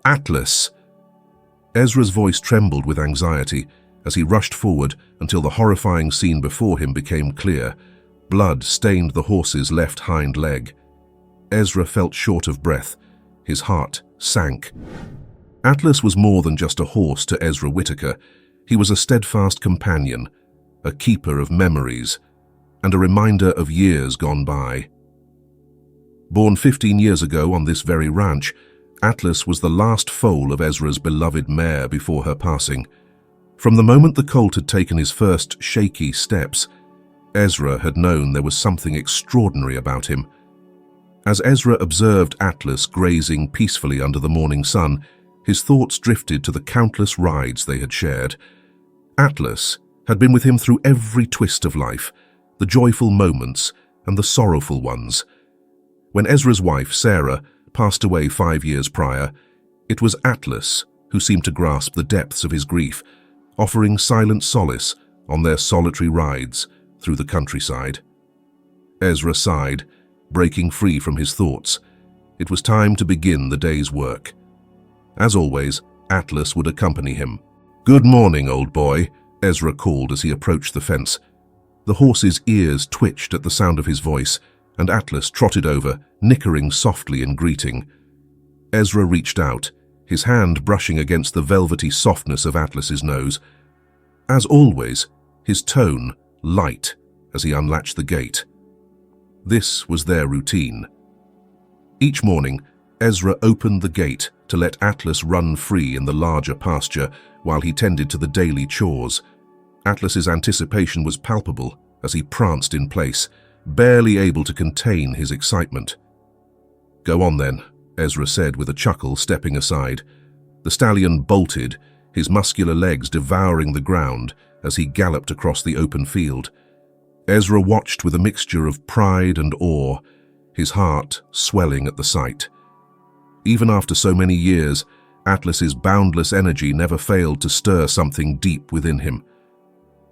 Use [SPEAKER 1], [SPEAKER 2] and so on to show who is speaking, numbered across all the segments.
[SPEAKER 1] Atlas! Ezra's voice trembled with anxiety as he rushed forward until the horrifying scene before him became clear. Blood stained the horse's left hind leg. Ezra felt short of breath. His heart sank. Atlas was more than just a horse to Ezra Whitaker. He was a steadfast companion, a keeper of memories, and a reminder of years gone by. Born 15 years ago on this very ranch, Atlas was the last foal of Ezra's beloved mare before her passing. From the moment the colt had taken his first shaky steps, Ezra had known there was something extraordinary about him. As Ezra observed Atlas grazing peacefully under the morning sun, his thoughts drifted to the countless rides they had shared. Atlas had been with him through every twist of life, the joyful moments and the sorrowful ones. When Ezra's wife, Sarah, passed away 5 years prior, it was Atlas who seemed to grasp the depths of his grief, offering silent solace on their solitary rides through the countryside. Ezra sighed, breaking free from his thoughts. It was time to begin the day's work. As always, Atlas would accompany him. "Good morning, old boy," Ezra called as he approached the fence. The horse's ears twitched at the sound of his voice, and Atlas trotted over, nickering softly in greeting. Ezra reached out, his hand brushing against the velvety softness of Atlas's nose. As always, his tone light as he unlatched the gate. This was their routine. Each morning, Ezra opened the gate to let Atlas run free in the larger pasture while he tended to the daily chores. Atlas's anticipation was palpable as he pranced in place, barely able to contain his excitement. "Go on then," Ezra said with a chuckle, stepping aside. The stallion bolted, his muscular legs devouring the ground as he galloped across the open field. Ezra watched with a mixture of pride and awe, his heart swelling at the sight. Even after so many years, Atlas's boundless energy never failed to stir something deep within him.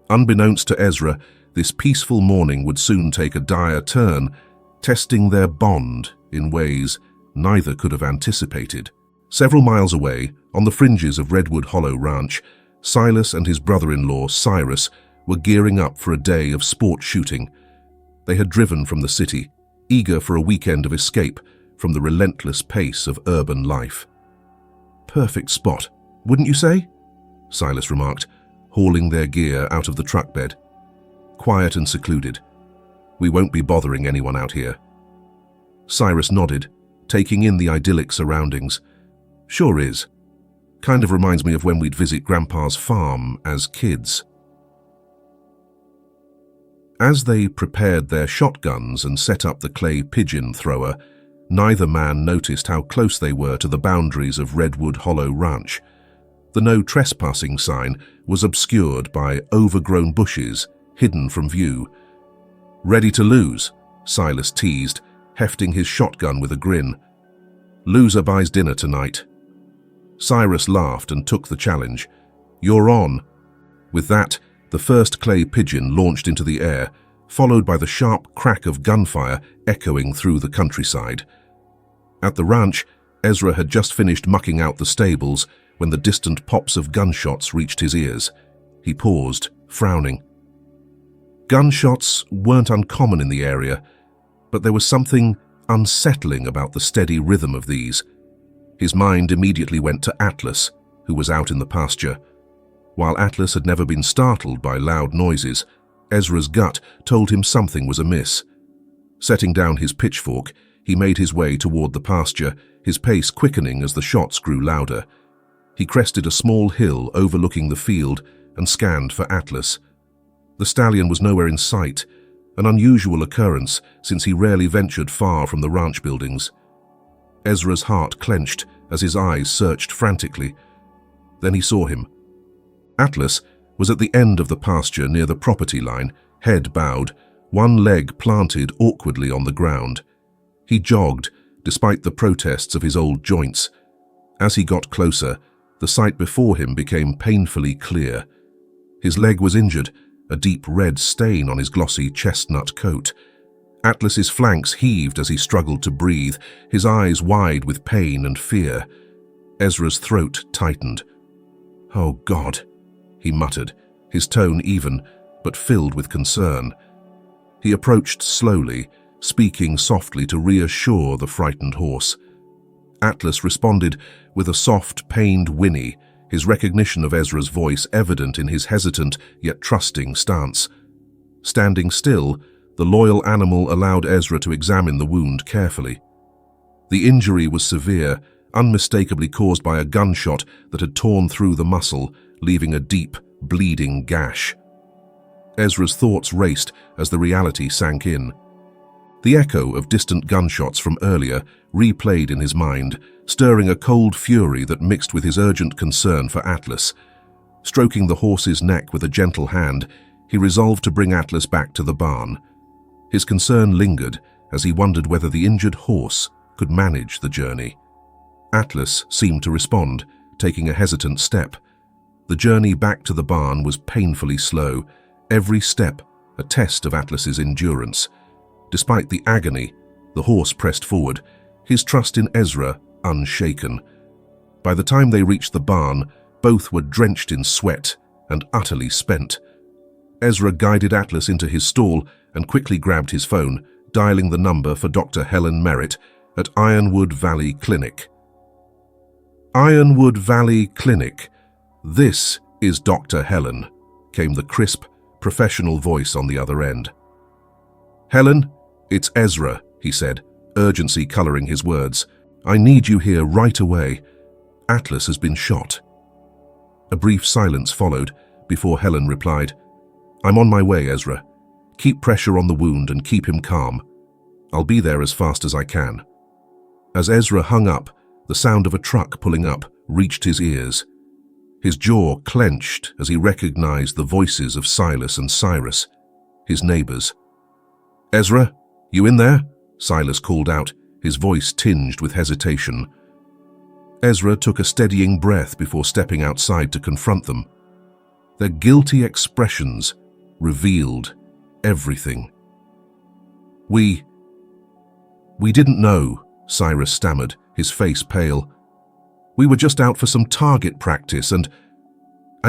[SPEAKER 1] Unbeknownst to Ezra, this peaceful morning would soon take a dire turn, testing their bond in ways neither could have anticipated. Several miles away, on the fringes of Redwood Hollow Ranch, Silas and his brother-in-law, Cyrus, were gearing up for a day of sport shooting. They had driven from the city, eager for a weekend of escape from the relentless pace of urban life. "Perfect spot, wouldn't you say?" Silas remarked, hauling their gear out of the truck bed. "Quiet and secluded. We won't be bothering anyone out here." Cyrus nodded, taking in the idyllic surroundings. "Sure is. Kind of reminds me of when we'd visit Grandpa's farm as kids." As they prepared their shotguns and set up the clay pigeon thrower, neither man noticed how close they were to the boundaries of Redwood Hollow Ranch. The no trespassing sign was obscured by overgrown bushes, hidden from view. "Ready to lose?" Silas teased, hefting his shotgun with a grin. "Loser buys dinner tonight." Cyrus laughed and took the challenge. "You're on." With that, the first clay pigeon launched into the air, followed by the sharp crack of gunfire echoing through the countryside. At the ranch, Ezra had just finished mucking out the stables when the distant pops of gunshots reached his ears. He paused, frowning. Gunshots weren't uncommon in the area, but there was something unsettling about the steady rhythm of these. His mind immediately went to Atlas, who was out in the pasture. While Atlas had never been startled by loud noises, Ezra's gut told him something was amiss. Setting down his pitchfork, he made his way toward the pasture, his pace quickening as the shots grew louder. He crested a small hill overlooking the field and scanned for Atlas. The stallion was nowhere in sight, an unusual occurrence since he rarely ventured far from the ranch buildings. Ezra's heart clenched as his eyes searched frantically. Then he saw him. Atlas was at the end of the pasture near the property line, head bowed, one leg planted awkwardly on the ground. He jogged, despite the protests of his old joints. As he got closer, the sight before him became painfully clear. His leg was injured, a deep red stain on his glossy chestnut coat. Atlas's flanks heaved as he struggled to breathe, his eyes wide with pain and fear. Ezra's throat tightened. "Oh, God," he muttered, his tone even, but filled with concern. He approached slowly, speaking softly to reassure the frightened horse. Atlas responded with a soft, pained whinny, his recognition of Ezra's voice evident in his hesitant yet trusting stance. Standing still, the loyal animal allowed Ezra to examine the wound carefully. The injury was severe, unmistakably caused by a gunshot that had torn through the muscle, leaving a deep, bleeding gash. Ezra's thoughts raced as the reality sank in. The echo of distant gunshots from earlier replayed in his mind, stirring a cold fury that mixed with his urgent concern for Atlas. Stroking the horse's neck with a gentle hand, he resolved to bring Atlas back to the barn. His concern lingered as he wondered whether the injured horse could manage the journey. Atlas seemed to respond, taking a hesitant step. The journey back to the barn was painfully slow, every step a test of Atlas's endurance. Despite the agony, the horse pressed forward, his trust in Ezra unshaken. By the time they reached the barn, both were drenched in sweat and utterly spent. Ezra guided Atlas into his stall and quickly grabbed his phone, dialing the number for Dr. Helen Merritt at Ironwood Valley Clinic. "Ironwood Valley Clinic. This is Dr. Helen," came the crisp, professional voice on the other end. "Helen, it's Ezra," he said, urgency coloring his words. "I need you here right away. Atlas has been shot." A brief silence followed before Helen replied, "I'm on my way, Ezra. Keep pressure on the wound and keep him calm. I'll be there as fast as I can." As Ezra hung up, the sound of a truck pulling up reached his ears. His jaw clenched as he recognized the voices of Silas and Cyrus, his neighbors. "Ezra, you in there?" Silas called out, his voice tinged with hesitation. Ezra took a steadying breath before stepping outside to confront them. Their guilty expressions revealed everything. We didn't know," Cyrus stammered, his face pale. "We were just out for some target practice and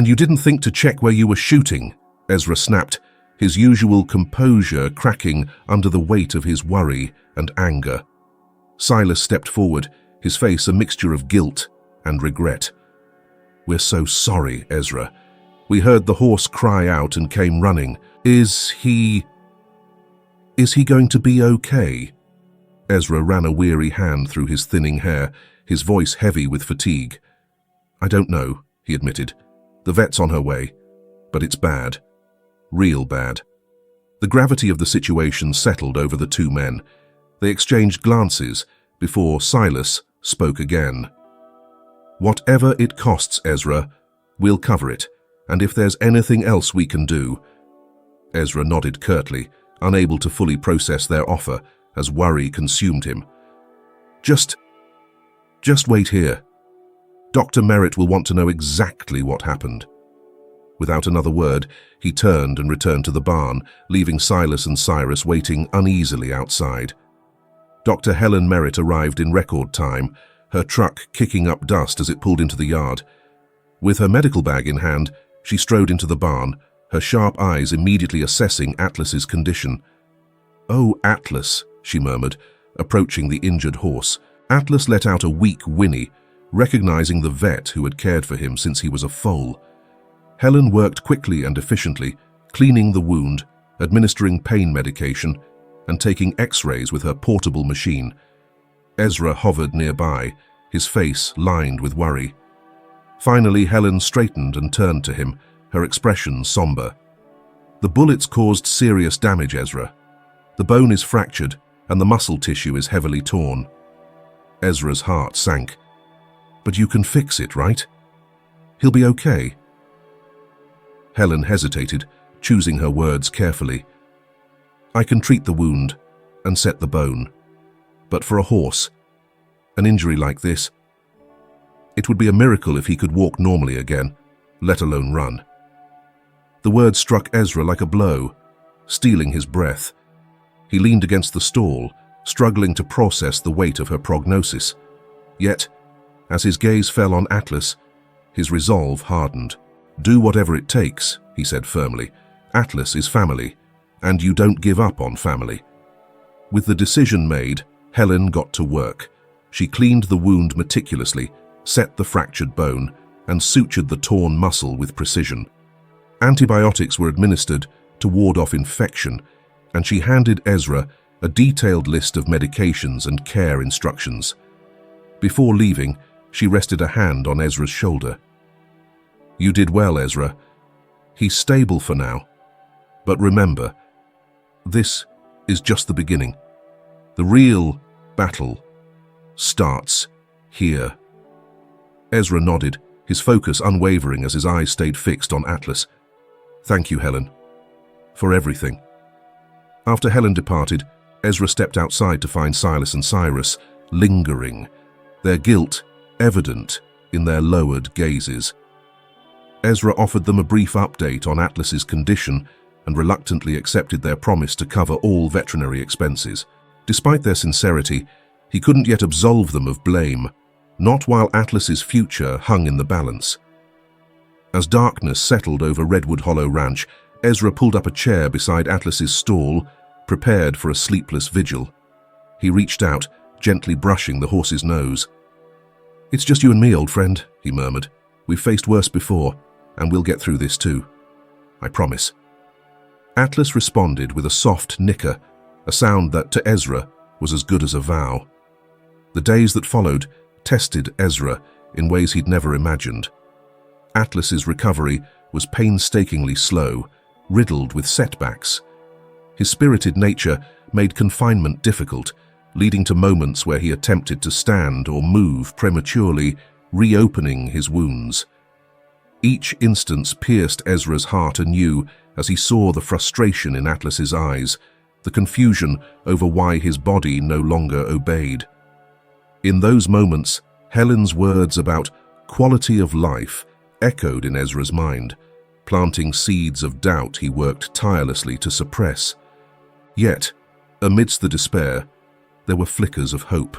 [SPEAKER 1] you didn't think to check where you were shooting," Ezra snapped, his usual composure cracking under the weight of his worry and anger. Silas stepped forward, his face a mixture of guilt and regret. "We're so sorry, Ezra. We heard the horse cry out and came running. Is he going to be okay?" Ezra ran a weary hand through his thinning hair, his voice heavy with fatigue. "I don't know," he admitted. "The vet's on her way, but it's bad. Real bad." The gravity of the situation settled over the two men. They exchanged glances before Silas spoke again. "Whatever it costs, Ezra, we'll cover it, and if there's anything else we can do..." Ezra nodded curtly, unable to fully process their offer as worry consumed him. Just wait here. Dr. Merritt will want to know exactly what happened." Without another word, he turned and returned to the barn, leaving Silas and Cyrus waiting uneasily outside. Dr. Helen Merritt arrived in record time, her truck kicking up dust as it pulled into the yard. With her medical bag in hand, she strode into the barn, her sharp eyes immediately assessing Atlas's condition. "Oh, Atlas," she murmured, approaching the injured horse. Atlas let out a weak whinny, recognizing the vet who had cared for him since he was a foal. Helen worked quickly and efficiently, cleaning the wound, administering pain medication, and taking x-rays with her portable machine. Ezra hovered nearby, his face lined with worry. Finally, Helen straightened and turned to him, her expression somber. "The bullets caused serious damage, Ezra. The bone is fractured, and the muscle tissue is heavily torn." Ezra's heart sank. "But you can fix it, right? He'll be okay." Helen hesitated, choosing her words carefully. "I can treat the wound and set the bone. But for a horse, an injury like this, it would be a miracle if he could walk normally again, let alone run." The words struck Ezra like a blow, stealing his breath. He leaned against the stall, struggling to process the weight of her prognosis. Yet, As his gaze fell on Atlas, his resolve hardened. "Do whatever it takes," he said firmly. "Atlas is family, and you don't give up on family." With the decision made, Helen got to work. She cleaned the wound meticulously, set the fractured bone, and sutured the torn muscle with precision. Antibiotics were administered to ward off infection, and she handed Ezra a detailed list of medications and care instructions. Before leaving, she rested a hand on Ezra's shoulder. "You did well, Ezra. He's stable for now. But remember, this is just the beginning. The real battle starts here." Ezra nodded, his focus unwavering as his eyes stayed fixed on Atlas. "Thank you, Helen, for everything." After Helen departed, Ezra stepped outside to find Silas and Cyrus lingering, their guilt evident in their lowered gazes. Ezra offered them a brief update on Atlas's condition and reluctantly accepted their promise to cover all veterinary expenses. Despite their sincerity, he couldn't yet absolve them of blame, not while Atlas's future hung in the balance. As darkness settled over Redwood Hollow Ranch, Ezra pulled up a chair beside Atlas's stall, prepared for a sleepless vigil. He reached out, gently brushing the horse's nose. "It's just you and me, old friend," he murmured. "We've faced worse before, and we'll get through this too. I promise." Atlas responded with a soft nicker, a sound that to Ezra was as good as a vow. The days that followed tested Ezra in ways he'd never imagined. Atlas's recovery was painstakingly slow, riddled with setbacks. His spirited nature made confinement difficult, leading to moments where he attempted to stand or move prematurely, reopening his wounds. Each instance pierced Ezra's heart anew as he saw the frustration in Atlas's eyes, the confusion over why his body no longer obeyed. In those moments, Helen's words about quality of life echoed in Ezra's mind, planting seeds of doubt he worked tirelessly to suppress. Yet, amidst the despair, there were flickers of hope.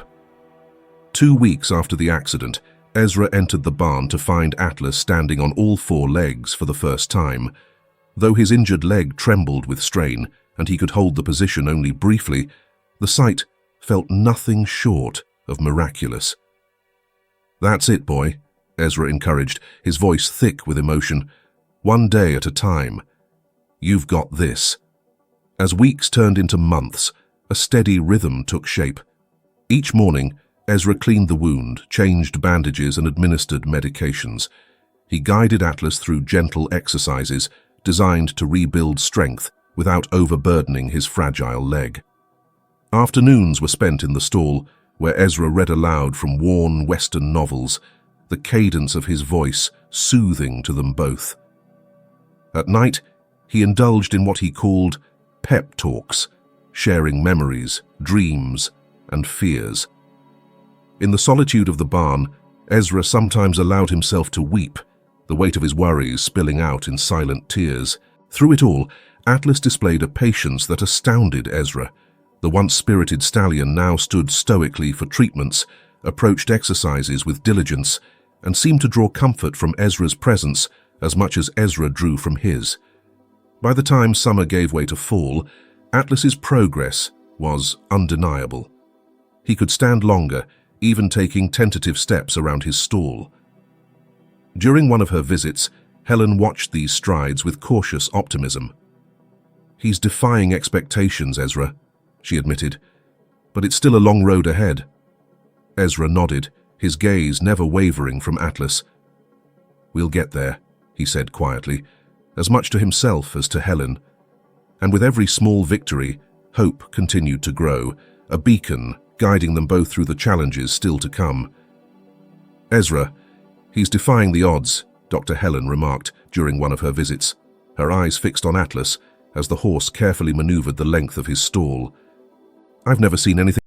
[SPEAKER 1] 2 weeks after the accident, Ezra entered the barn to find Atlas standing on all 4 legs for the first time. Though his injured leg trembled with strain and he could hold the position only briefly, the sight felt nothing short of miraculous. "That's it, boy," Ezra encouraged, his voice thick with emotion. "One day at a time. You've got this." As weeks turned into months, a steady rhythm took shape. Each morning, Ezra cleaned the wound, changed bandages, and administered medications. He guided Atlas through gentle exercises designed to rebuild strength without overburdening his fragile leg. Afternoons were spent in the stall, where Ezra read aloud from worn Western novels, the cadence of his voice soothing to them both. At night, he indulged in what he called pep talks, sharing memories, dreams, and fears. In the solitude of the barn, Ezra sometimes allowed himself to weep, the weight of his worries spilling out in silent tears. Through it all, Atlas displayed a patience that astounded Ezra. The once spirited stallion now stood stoically for treatments, approached exercises with diligence, and seemed to draw comfort from Ezra's presence as much as Ezra drew from his. By the time summer gave way to fall, Atlas's progress was undeniable. He could stand longer, even taking tentative steps around his stall. During one of her visits, Helen watched these strides with cautious optimism. "He's defying expectations, Ezra," she admitted, "but it's still a long road ahead." Ezra nodded, his gaze never wavering from Atlas. "We'll get there," he said quietly, as much to himself as to Helen. And with every small victory, hope continued to grow, a beacon guiding them both through the challenges still to come. "Ezra, he's defying the odds," Dr. Helen remarked during one of her visits, her eyes fixed on Atlas as the horse carefully maneuvered the length of his stall. "I've never seen anything